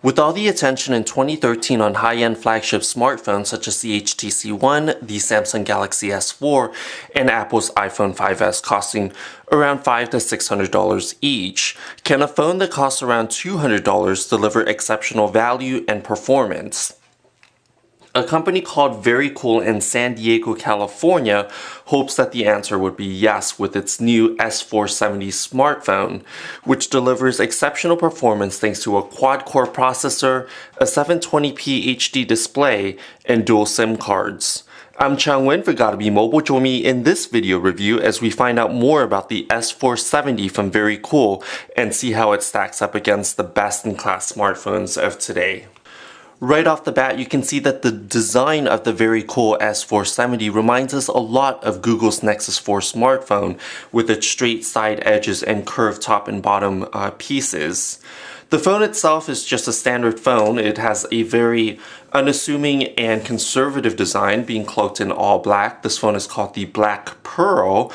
With all the attention in 2013 on high-end flagship smartphones such as the HTC One, the Samsung Galaxy S4, and Apple's iPhone 5S costing around $500 to $600 each, can a phone that costs around $200 deliver exceptional value and performance? A company called Verykools in San Diego, California hopes that the answer would be yes with its new S470 smartphone, which delivers exceptional performance thanks to a quad-core processor, a 720p HD display, and dual SIM cards. I'm Chang-Wen for Gotta Be Mobile. Join me in this video review as we find out more about the S470 from Verykools and see how it stacks up against the best-in-class smartphones of today. Right off the bat, you can see that the design of the Verykools S470 reminds us a lot of Google's Nexus 4 smartphone with its straight side edges and curved top and bottom pieces. The phone itself is just a standard phone. It has a very unassuming and conservative design, being cloaked in all black. This phone is called the Black Pearl,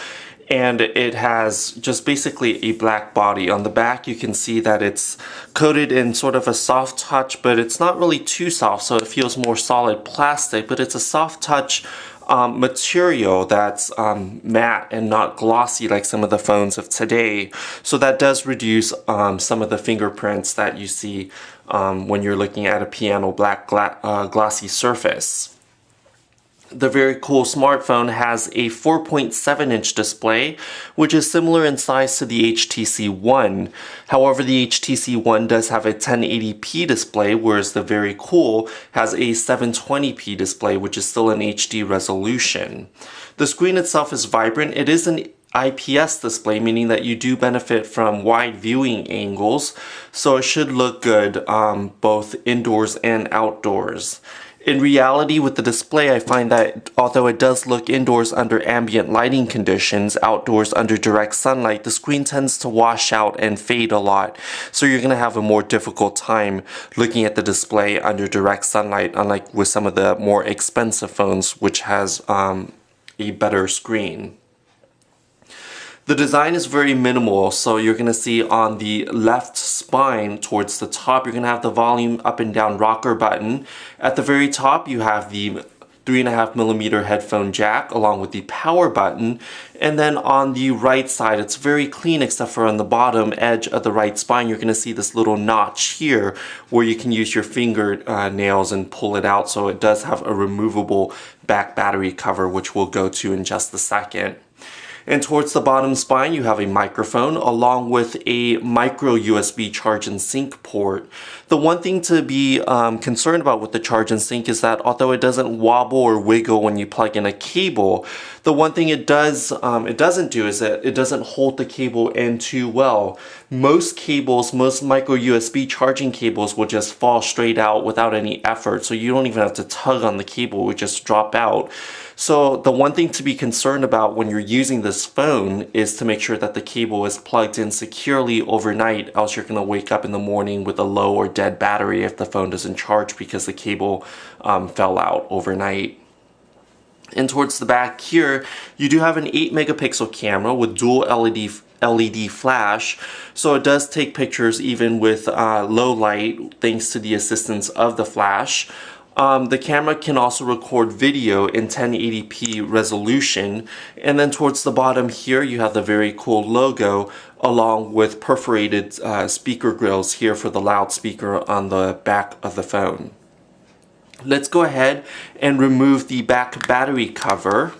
and it has just basically a black body. On the back you can see that it's coated in sort of a soft touch, but it's not really too soft, so it feels more solid plastic, but it's a soft touch material that's matte and not glossy like some of the phones of today. So that does reduce some of the fingerprints that you see when you're looking at a piano black glossy surface. The Verykools smartphone has a 4.7-inch display, which is similar in size to the HTC One. However, the HTC One does have a 1080p display, whereas the Verykools has a 720p display, which is still an HD resolution. The screen itself is vibrant. It is an IPS display, meaning that you do benefit from wide viewing angles, so it should look good both indoors and outdoors. In reality, with the display, I find that although it does look indoors under ambient lighting conditions, outdoors under direct sunlight, the screen tends to wash out and fade a lot. So you're going to have a more difficult time looking at the display under direct sunlight, unlike with some of the more expensive phones, which has a better screen. The design is very minimal, so you're going to see on the left spine towards the top, you're going to have the volume up and down rocker button. At the very top, you have the 3.5mm headphone jack along with the power button, and then on the right side it's very clean except for on the bottom edge of the right spine you're going to see this little notch here where you can use your finger nails and pull it out, so it does have a removable back battery cover, which we'll go to in just a second. And towards the bottom spine you have a microphone along with a micro USB charge and sync port. The one thing to be concerned about with the charge and sync is that although it doesn't wobble or wiggle when you plug in a cable, the one thing it doesn't do is that it doesn't hold the cable in too well. Most cables, most micro USB charging cables will just fall straight out without any effort, so you don't even have to tug on the cable, it would just drop out. So the one thing to be concerned about when you're using this phone is to make sure that the cable is plugged in securely overnight, else you're going to wake up in the morning with a low or dead battery if the phone doesn't charge because the cable fell out overnight. And towards the back here, you do have an 8-megapixel camera with dual LED flash, so it does take pictures even with low light thanks to the assistance of the flash. The camera can also record video in 1080p resolution, and then towards the bottom here you have the Verykools logo along with perforated speaker grills here for the loudspeaker on the back of the phone. Let's go ahead and remove the back battery cover,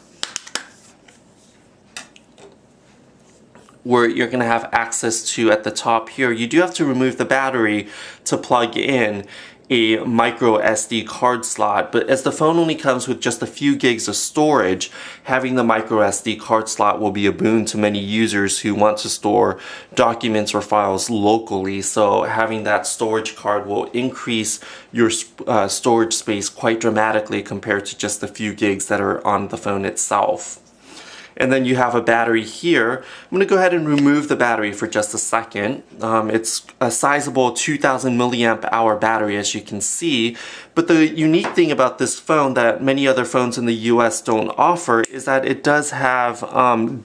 where you're going to have access to at the top here. You do have to remove the battery to plug in a micro SD card slot, but as the phone only comes with just a few gigs of storage, having the micro SD card slot will be a boon to many users who want to store documents or files locally. So having that storage card will increase your storage space quite dramatically compared to just a few gigs that are on the phone itself. And then you have a battery here. I'm going to go ahead and remove the battery for just a second. It's a sizable 2000 milliamp hour battery, as you can see. But the unique thing about this phone that many other phones in the US don't offer is that it does have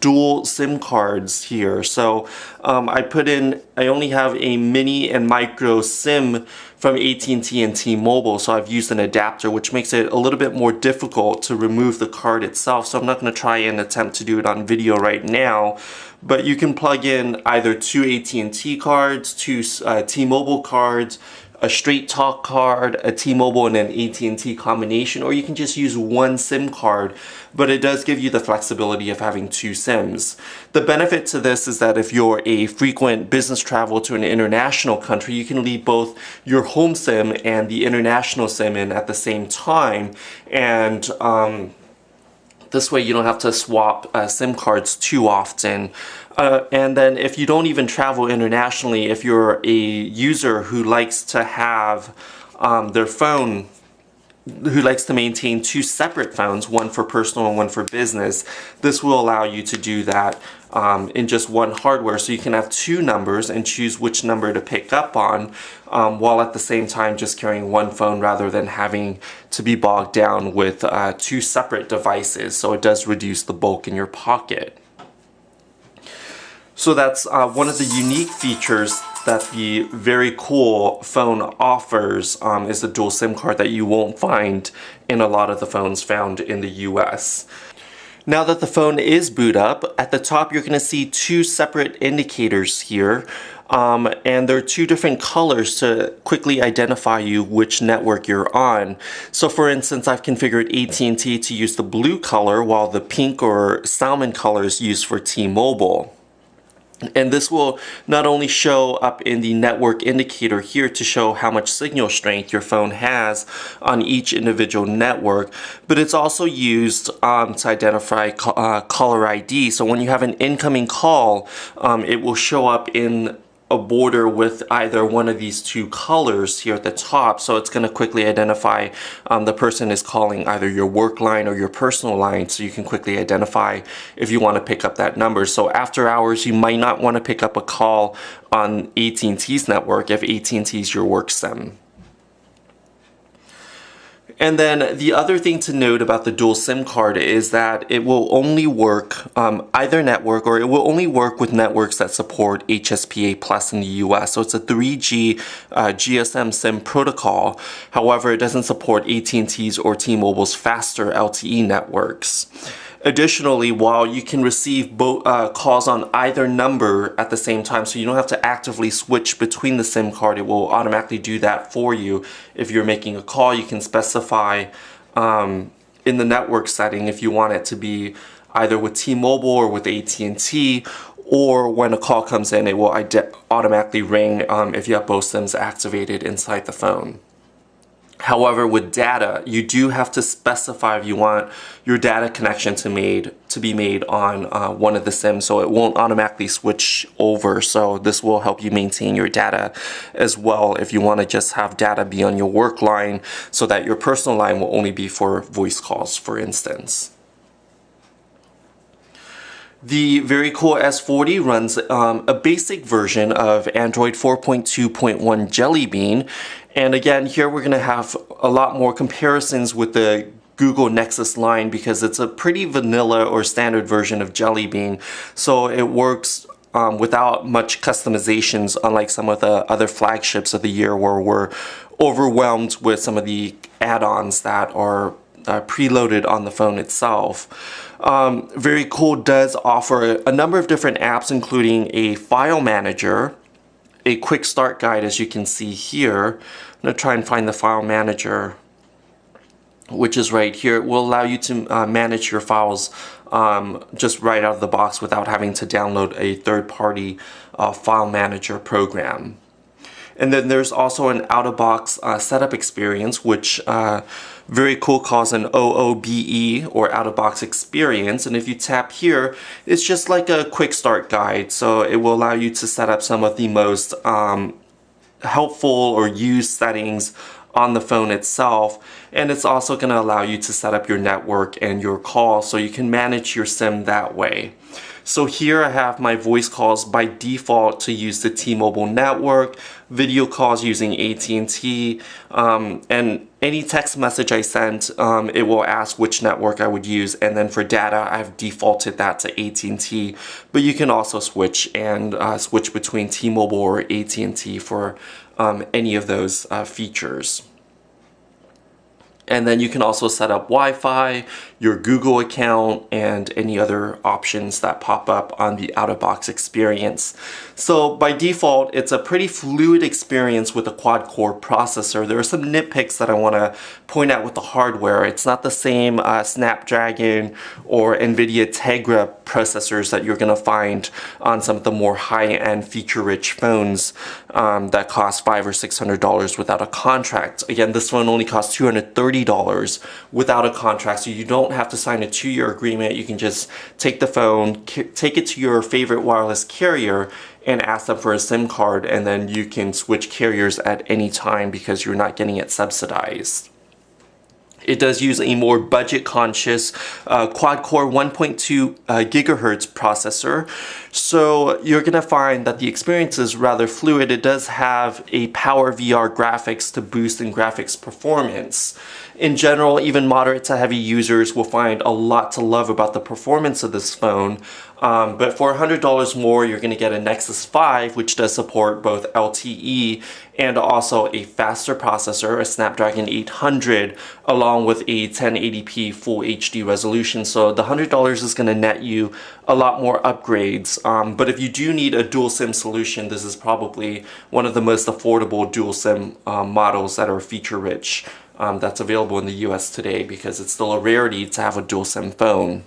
dual SIM cards here. So I only have a mini and micro SIM from AT&T and T-Mobile, so I've used an adapter, which makes it a little bit more difficult to remove the card itself. So I'm not going to try and attempt to do it on video right now, but you can plug in either two AT&T cards, two T-Mobile cards, a straight talk card, a T-Mobile and an AT&T combination, or you can just use one SIM card, but it does give you the flexibility of having two SIMs. The benefit to this is that if you're a frequent business travel to an international country, you can leave both your home SIM and the international SIM in at the same time, and this way you don't have to swap SIM cards too often. And then if you don't even travel internationally, if you're a user who likes to have their phone, who likes to maintain two separate phones, one for personal and one for business, this will allow you to do that in just one hardware. So you can have two numbers and choose which number to pick up on, while at the same time just carrying one phone rather than having to be bogged down with two separate devices. So it does reduce the bulk in your pocket. So that's one of the unique features that the Verykools phone offers, is the dual SIM card that you won't find in a lot of the phones found in the US. Now that the phone is boot up, at the top you're going to see two separate indicators here, and there are two different colors to quickly identify you which network you're on. So for instance, I've configured AT&T to use the blue color while the pink or salmon color is used for T-Mobile. And this will not only show up in the network indicator here to show how much signal strength your phone has on each individual network, but it's also used to identify caller ID. So when you have an incoming call, it will show up in a border with either one of these two colors here at the top, so it's going to quickly identify the person is calling either your work line or your personal line, so you can quickly identify if you want to pick up that number. So after hours, you might not want to pick up a call on AT&T's network if AT&T is your work SIM. And then the other thing to note about the dual SIM card is that it will only work either network, or it will only work with networks that support HSPA Plus in the US. So it's a 3G GSM SIM protocol. However, it doesn't support AT&T's or T-Mobile's faster LTE networks. Additionally, while you can receive both calls on either number at the same time, so you don't have to actively switch between the SIM card, it will automatically do that for you. If you're making a call, you can specify in the network setting if you want it to be either with T-Mobile or with AT&T, or when a call comes in, it will automatically ring if you have both SIMs activated inside the phone. However, with data, you do have to specify if you want your data connection to be made on one of the SIMs, so it won't automatically switch over. So this will help you maintain your data as well if you want to just have data be on your work line, so that your personal line will only be for voice calls, for instance. The Verykools470 runs a basic version of Android 4.2.1 Jelly Bean. And again, here we're going to have a lot more comparisons with the Google Nexus line because it's a pretty vanilla or standard version of Jelly Bean. So it works without much customizations, unlike some of the other flagships of the year where we're overwhelmed with some of the add-ons that are preloaded on the phone itself. Verykools does offer a number of different apps, including a file manager, a quick start guide, as you can see here. I'm going to try and find the file manager, which is right here. It will allow you to manage your files just right out of the box without having to download a third-party file manager program. And then there's also an out-of-box setup experience, which Verykools calls an OOBE, or out-of-box experience. And if you tap here, it's just like a quick start guide. So it will allow you to set up some of the most helpful or used settings on the phone itself, and it's also going to allow you to set up your network and your calls so you can manage your SIM that way. So here I have my voice calls by default to use the T-Mobile network, video calls using AT&T, and any text message I sent, it will ask which network I would use, and then for data I've defaulted that to AT&T, but you can also switch and switch between T-Mobile or AT&T for any of those features. And then you can also set up Wi-Fi, your Google account, and any other options that pop up on the out-of-box experience. So by default, it's a pretty fluid experience with a quad-core processor. There are some nitpicks that I want to point out with the hardware. It's not the same Snapdragon or NVIDIA Tegra processors that you're going to find on some of the more high-end feature-rich phones that cost $500 or $600 without a contract. Again, this phone only costs $230 without a contract, so you don't have to sign a 2-year agreement. You can just take the phone, take it to your favorite wireless carrier, and ask them for a SIM card, and then you can switch carriers at any time because you're not getting it subsidized. It does use a more budget-conscious quad-core 1.2 gigahertz processor. So you're going to find that the experience is rather fluid. It does have a Power VR graphics to boost in graphics performance. In general, even moderate to heavy users will find a lot to love about the performance of this phone. But for $100 more, you're going to get a Nexus 5, which does support both LTE and also a faster processor, a Snapdragon 800, along with a 1080p Full HD resolution. So the $100 is going to net you a lot more upgrades. But if you do need a dual SIM solution, this is probably one of the most affordable dual SIM models that are feature-rich that's available in the US today, because it's still a rarity to have a dual SIM phone.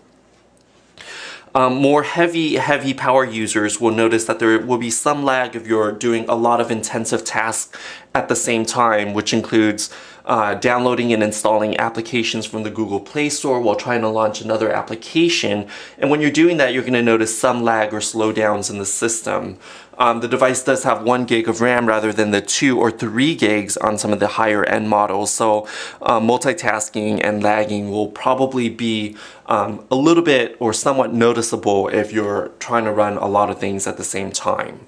More heavy power users will notice that there will be some lag if you're doing a lot of intensive tasks at the same time, which includes downloading and installing applications from the Google Play Store while trying to launch another application. And when you're doing that, you're going to notice some lag or slowdowns in the system. The device does have 1 gig of RAM rather than the 2 or 3 gigs on some of the higher end models, so multitasking and lagging will probably be a little bit or somewhat noticeable if you're trying to run a lot of things at the same time.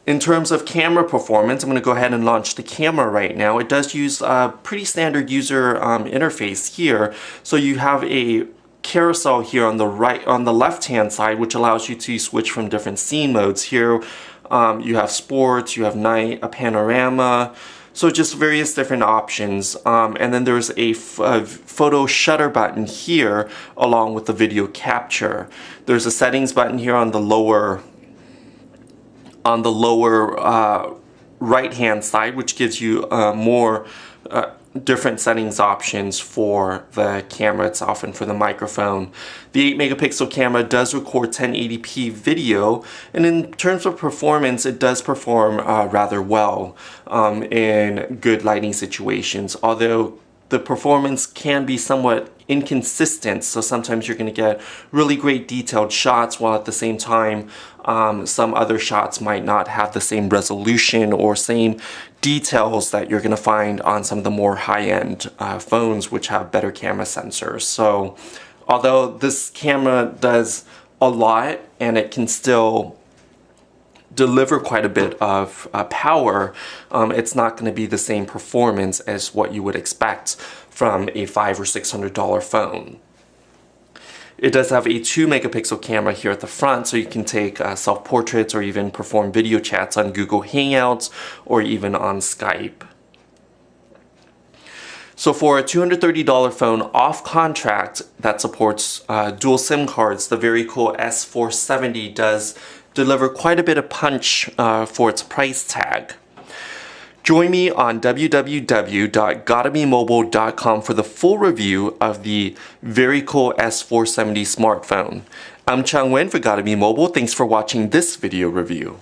In terms of camera performance, I'm going to go ahead and launch the camera right now. It does use a pretty standard user interface here. So you have a carousel here on the left hand side, which allows you to switch from different scene modes. Here you have sports, you have night, a panorama, so just various different options. And then there's a photo shutter button here along with the video capture. There's a settings button here on the lower right hand side, which gives you more different settings options for the camera itself and for the microphone. The 8 megapixel camera does record 1080p video, and in terms of performance, it does perform rather well in good lighting situations, although the performance can be somewhat inconsistent. So sometimes you're going to get really great detailed shots, while at the same time some other shots might not have the same resolution or same details that you're going to find on some of the more high-end phones which have better camera sensors. So although this camera does a lot and it can still deliver quite a bit of power, it's not going to be the same performance as what you would expect from a $500 or $600 phone. It does have a 2 megapixel camera here at the front, so you can take self-portraits or even perform video chats on Google Hangouts or even on Skype. So for a $230 phone off contract that supports dual SIM cards, the Verykools470 does deliver quite a bit of punch for its price tag. Join me on www.gotomemobile.com for the full review of the Verykools470 smartphone. I'm Chang Wen for Gotta Be Mobile. Thanks for watching this video review.